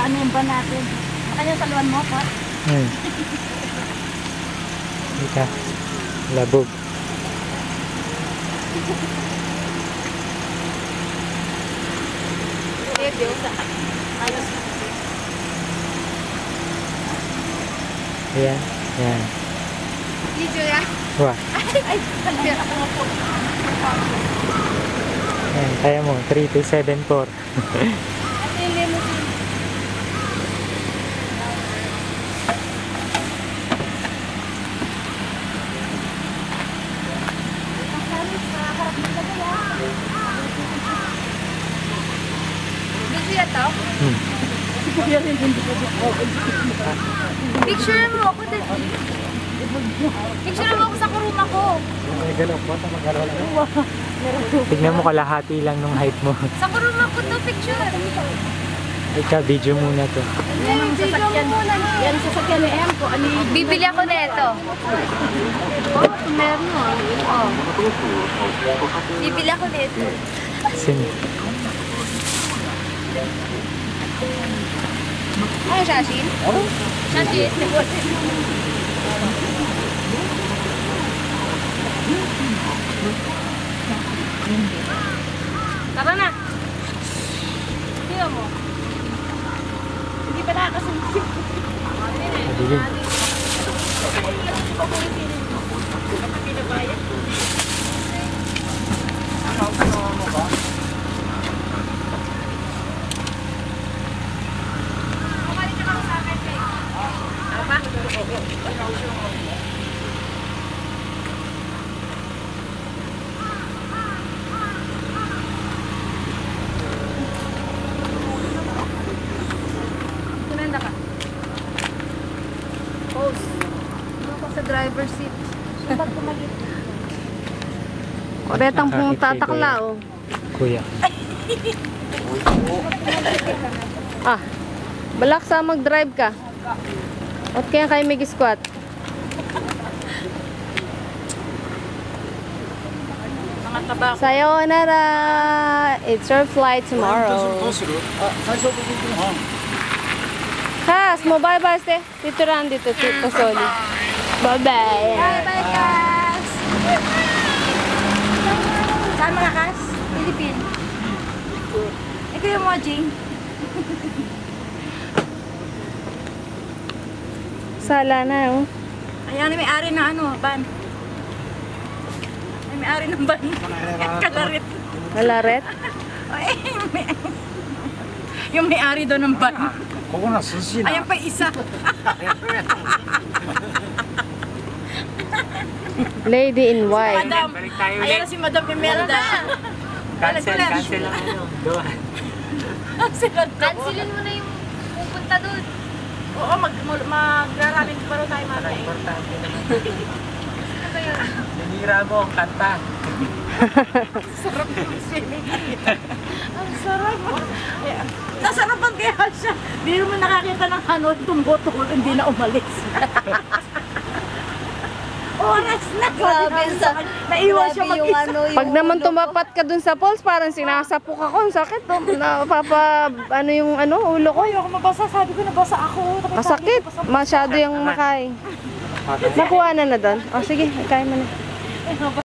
ano yung ban natin. Makanya saluan mo, Pat. Ika. Labog. Ayos. Ayan. Ayan. Video ya? Wah. Ay, talaga ako po. Ayan. Kaya mo. 3274. Ate, hindi mo sin. Video ito? Picture mo ako din. Picture mo ako sa kuruma ko. Tignan mo kalahati lang nung height mo. Sa kuruma ko to picture. Ika, video muna to. Yan ang sasakyan. Yan ang sasakyan ni M ko. Bibili ako na ito. Oh, meron mo. Oh. Bibili ako na ito. Sino? Ano, Shashin? Shashin? Tara na! Sino mo? Hindi pa nakakasunod. Madilim. Kumenda ka. Pose. Ako sa driver's seat. Ba't kumalit? Koretang pong tatakla, oh. Kuya. Ah, balak sa mag-drive ka. At kaya kayo mag-squat. Sayonara! It's your flight tomorrow. Kas, mo bye-bye ste. Dito ran dito, Tito Soli. Bye-bye. Bye-bye, Kas. Saan mga Kas? Philippine. Ikaw yung Mojing. Sala na, oh. Ayan, may-ari na ano, van. May-ari ng van. Kalarit. Kalarit? Yung may-ari doon ng van. Ayan pa isa. Lady in white. Madam. Ayan na si Madam Imelda. Cancel lang ano. Doon. Cancelin mo na yung pupunta doon. Oo, magraraming pa rin tayo mamaya. Importante naman. Ano ba yun? Nanira mo ang kanta. Sarap yung swimming. Ang sarap. Nasarapan kaya siya. Hindi naman nakakita ng ano, tumbo-tumbo, hindi na umalis. Oras na. Grabe sa naiwan siya mag-isa. Pag naman tumapat ka dun sa falls, parang sinasapok ako. Ang sakit. Ano yung ulo ko. Ayoko mabasa. Sabi ko nabasa ako. Masakit. Masyado yung makay. Nakuha na doon. O sige, kaya mo na.